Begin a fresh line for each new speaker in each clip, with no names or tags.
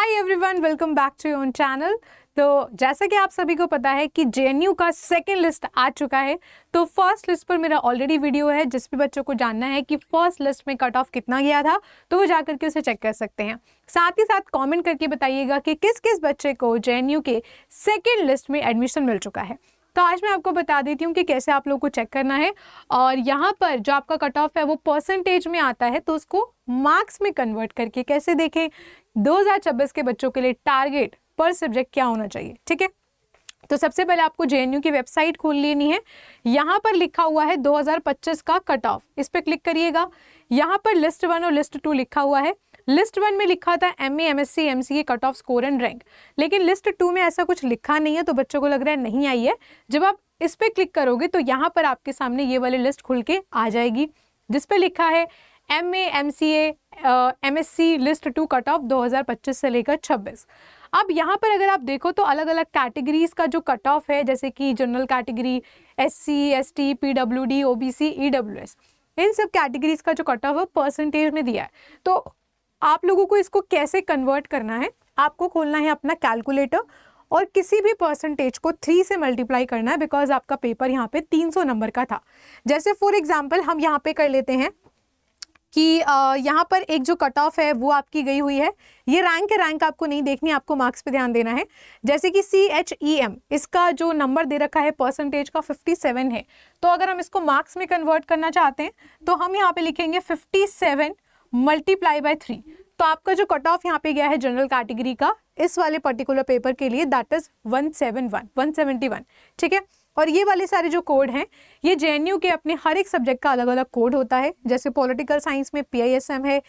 Hi everyone, welcome back to your channel. तो जैसा कि आप सभी को पता है कि जेएनयू का सेकंड लिस्ट आ चुका है। तो फर्स्ट लिस्ट पर मेरा ऑलरेडी वीडियो है, जिस भी बच्चों को जानना है कि फर्स्ट लिस्ट में कट ऑफ कितना गया था तो वो जाकर के उसे चेक कर सकते हैं। साथ ही साथ कमेंट करके बताइएगा कि किस किस बच्चे को जेएनयू के सेकेंड लिस्ट में एडमिशन मिल चुका है। तो आज मैं आपको बता देती हूँ कि कैसे आप लोगों को चेक करना है। और यहाँ पर जो आपका कट ऑफ है वो परसेंटेज में आता है, तो उसको मार्क्स में कन्वर्ट करके कैसे देखें 2026 के बच्चों के लिए टारगेट पर सब्जेक्ट क्या होना चाहिए। ठीक है, तो सबसे पहले आपको जेएनयू की वेबसाइट खोल लेनी है। यहाँ पर लिखा हुआ है 2025 का कट ऑफ, इस पर क्लिक करिएगा। यहाँ पर लिस्ट 1 और लिस्ट 2 लिखा हुआ है। लिस्ट 1 में लिखा था MA, MSc, MCA cut off, score and rank, लेकिन लिस्ट 2 में ऐसा कुछ लिखा नहीं है, तो बच्चों को लग रहा है नहीं आई है। जब आप इस पर क्लिक करोगे तो यहाँ पर आपके सामने ये वाली लिस्ट खुल के आ जाएगी, जिस पे लिखा है MA, MCA, MSc list 2 cut off 2025 से लेकर 26। अब यहाँ पर अगर आप देखो तो अलग अलग कैटेगरीज का जो कट ऑफ है, जैसे कि general category, SC, ST, PWD, OBC, EWS, इन सब कैटेगरीज का जो कट ऑफ है परसेंटेज में दिया है। तो आप लोगों को इसको कैसे कन्वर्ट करना है, आपको खोलना है अपना कैलकुलेटर और किसी भी परसेंटेज को 3 से मल्टीप्लाई करना है, बिकॉज आपका पेपर यहाँ पे 300 नंबर का था। जैसे फॉर एग्जाम्पल हम यहाँ पे कर लेते हैं कि यहाँ पर एक जो कट ऑफ है वो आपकी गई हुई है। ये रैंक है, रैंक आपको नहीं देखनी, आपको मार्क्स पे ध्यान देना है। जैसे कि CHEM, इसका जो नंबर दे रखा है परसेंटेज का 57 है। तो अगर हम इसको मार्क्स में कन्वर्ट करना चाहते हैं तो हम यहाँ पे लिखेंगे 57 मल्टीप्लाई बाय 3। तो आपका जो कट ऑफ यहाँ पे गया है जनरल कैटेगरी का इस वाले पर्टिकुलर पेपर के लिए, दैट इज 171। ठीक है, और ये वाले सारे जो कोड हैं ये जेएनयू के अपने हर एक सब्जेक्ट का अलग अलग कोड होता है। जैसे पॉलिटिकल साइंस में PISM है,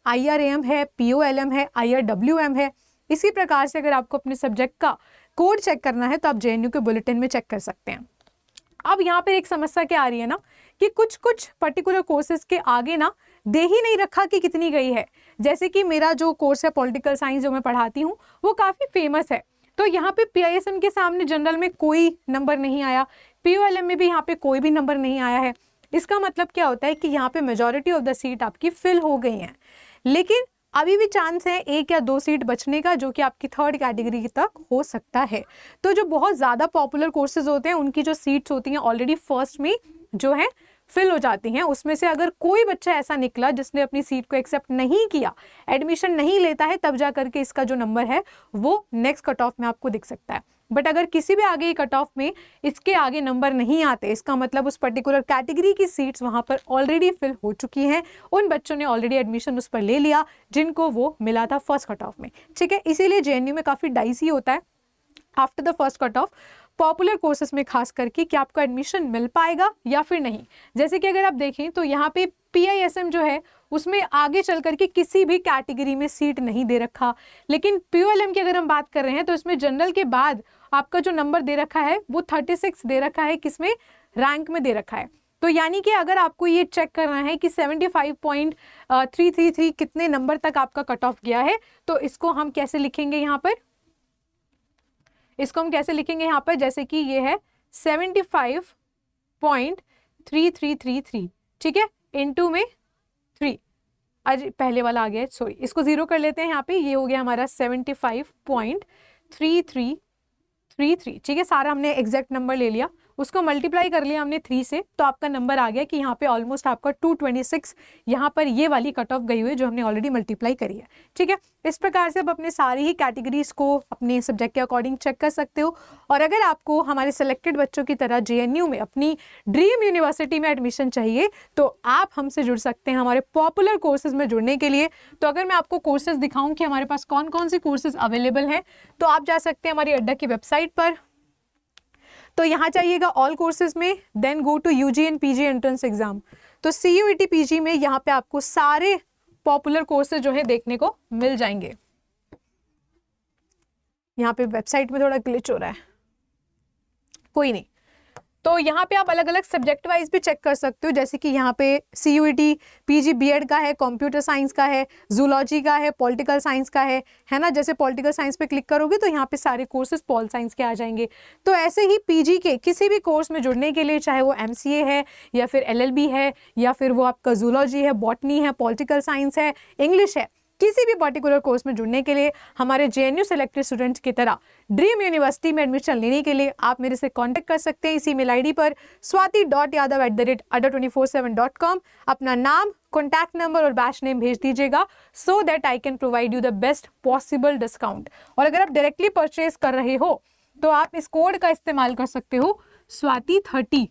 IRAM है, POLM है, IRWM है। इसी प्रकार से अगर आपको अपने सब्जेक्ट का कोड चेक करना है तो आप जेएनयू के बुलेटिन में चेक कर सकते हैं। अब यहाँ पे एक समस्या क्या आ रही है ना कि कुछ कुछ पर्टिकुलर कोर्सेज के आगे ना दे ही नहीं रखा कि कितनी गई है। जैसे कि मेरा जो कोर्स है पॉलिटिकल साइंस जो मैं पढ़ाती हूँ वो काफ़ी फेमस है, तो यहाँ पे PISM के सामने जनरल में कोई नंबर नहीं आया, POLM में भी यहाँ पे कोई भी नंबर नहीं आया है। इसका मतलब क्या होता है कि यहाँ पे मेजॉरिटी ऑफ द सीट आपकी फिल हो गई हैं, लेकिन अभी भी चांस है 1 या 2 सीट बचने का, जो कि आपकी थर्ड कैटेगरी तक हो सकता है। तो जो बहुत ज़्यादा पॉपुलर कोर्सेज होते हैं उनकी जो सीट्स होती हैं ऑलरेडी फर्स्ट में जो है फिल हो जाती हैं। उसमें से अगर कोई बच्चा ऐसा निकला जिसने अपनी सीट को एक्सेप्ट नहीं किया, एडमिशन नहीं लेता है, तब जा करके इसका जो नंबर है वो नेक्स्ट कट ऑफ में आपको दिख सकता है। बट अगर किसी भी आगे कट ऑफ में इसके आगे नंबर नहीं आते, इसका मतलब उस पर्टिकुलर कैटेगरी की सीट्स वहाँ पर ऑलरेडी फिल हो चुकी हैं। उन बच्चों ने ऑलरेडी एडमिशन उस पर ले लिया जिनको वो मिला था फर्स्ट कट ऑफ में। ठीक है, इसीलिए जेएनयू में काफ़ी डाइसी होता है after the first cut off, popular courses में खास करके, कि आपको एडमिशन मिल पाएगा या फिर नहीं। जैसे कि अगर आप देखें तो यहाँ पे PISM जो है उसमें आगे चल करके किसी भी कैटेगरी में सीट नहीं दे रखा, लेकिन POLM की अगर हम बात कर रहे हैं तो इसमें जनरल के बाद आपका जो नंबर दे रखा है वो 36 दे रखा है, किसमें, रैंक में दे रखा है। तो यानी कि अगर आपको ये चेक करना है कि 75.333 कितने नंबर तक आपका कट ऑफ गया है, तो इसको हम कैसे लिखेंगे यहाँ पर, जैसे कि ये है 75.3333, ठीक है, इनटू में 3। आज पहले वाला आ गया है, सॉरी, इसको 0 कर लेते हैं यहाँ पे। ये हो गया हमारा 75.3333। ठीक है, सारा हमने एग्जैक्ट नंबर ले लिया, उसको मल्टीप्लाई कर लिया हमने 3 से, तो आपका नंबर आ गया कि यहाँ पे ऑलमोस्ट आपका 226 यहाँ पर ये वाली कट ऑफ गई हुई है जो हमने ऑलरेडी मल्टीप्लाई करी है। ठीक है, इस प्रकार से आप अपने सारी ही कैटेगरीज को अपने सब्जेक्ट के अकॉर्डिंग चेक कर सकते हो। और अगर आपको हमारे सेलेक्टेड बच्चों की तरह जेएनयू में अपनी ड्रीम यूनिवर्सिटी में एडमिशन चाहिए तो आप हमसे जुड़ सकते हैं हमारे पॉपुलर कोर्सेज में जुड़ने के लिए। तो अगर मैं आपको कोर्सेज दिखाऊं कि हमारे पास कौन कौन से कोर्सेज अवेलेबल हैं, तो आप जा सकते हैं हमारी अड्डा की वेबसाइट पर। तो यहाँ चाहिएगा ऑल कोर्सेज में, then go to UG and PG entrance exam. तो CUET PG में यहाँ पे आपको सारे पॉपुलर कोर्सेज जो है देखने को मिल जाएंगे। यहाँ पे वेबसाइट में थोड़ा ग्लिच हो रहा है, कोई नहीं। तो यहाँ पे आप अलग अलग सब्जेक्ट वाइज भी चेक कर सकते हो, जैसे कि यहाँ पे CUET PG BEd का है, कंप्यूटर साइंस का है, जूलॉजी का है, पॉलिटिकल साइंस का है ना। जैसे पॉलिटिकल साइंस पे क्लिक करोगे तो यहाँ पे सारे कोर्सेज पॉल साइंस के आ जाएंगे। तो ऐसे ही PG के किसी भी कोर्स में जुड़ने के लिए, चाहे वो MCA है या फिर LLB है या फिर वो आपका जूलॉजी है, बॉटनी है, पॉलिटिकल साइंस है, इंग्लिश है, किसी भी पर्टिकुलर कोर्स में जुड़ने के लिए, हमारे JNU सेलेक्टेड स्टूडेंट्स की तरह ड्रीम यूनिवर्सिटी में एडमिशन लेने के लिए आप मेरे से कांटेक्ट कर सकते हैं इसी मेल आईडी पर swati.yadav@adda247.com। अपना नाम, कॉन्टैक्ट नंबर और बैच नेम भेज दीजिएगा so that I can provide you the best possible discount. और अगर आप डायरेक्टली परचेज कर रहे हो तो आप इस कोड का इस्तेमाल कर सकते हो swati30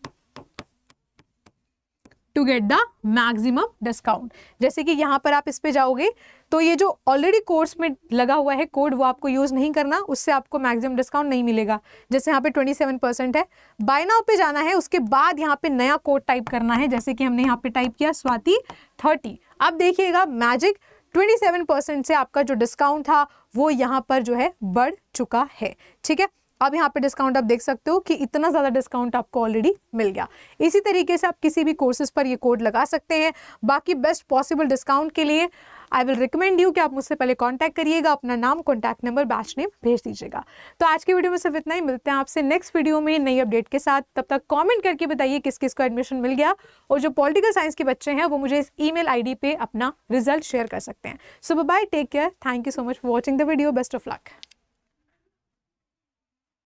to get the maximum discount. जैसे कि यहाँ पर आप इस पे जाओगे तो ये जो ऑलरेडी कोर्स में लगा हुआ है कोड वो आपको यूज नहीं करना, उससे आपको मैक्सिमम डिस्काउंट नहीं मिलेगा। जैसे यहाँ पे 27% है, बाय नाउ पे जाना है, उसके बाद यहाँ पे नया कोड टाइप करना है। जैसे कि हमने यहाँ पे टाइप किया swati30। अब देखिएगा मैजिक 27% से आपका जो डिस्काउंट था वो यहाँ पर जो है बढ़ चुका है। ठीक है, अब यहाँ पे डिस्काउंट आप देख सकते हो कि इतना ज़्यादा डिस्काउंट आपको ऑलरेडी मिल गया। इसी तरीके से आप किसी भी कोर्सेज पर ये कोड लगा सकते हैं। बाकी बेस्ट पॉसिबल डिस्काउंट के लिए आई विल रिकमेंड यू कि आप मुझसे पहले कांटेक्ट करिएगा, अपना नाम, कॉन्टैक्ट नंबर, बैच नेम भेज दीजिएगा। तो आज की वीडियो में सिर्फ इतना ही, मिलते हैं आपसे नेक्स्ट वीडियो में नई अपडेट के साथ। तब तक कॉमेंट करके बताइए किस किस को एडमिशन मिल गया, और जो पॉलिटिकल साइंस के बच्चे हैं वो मुझे इस ईमेल आईडी पे अपना रिजल्ट शेयर कर सकते हैं। So bye, take care, thank you so much for watching the video, best of luck.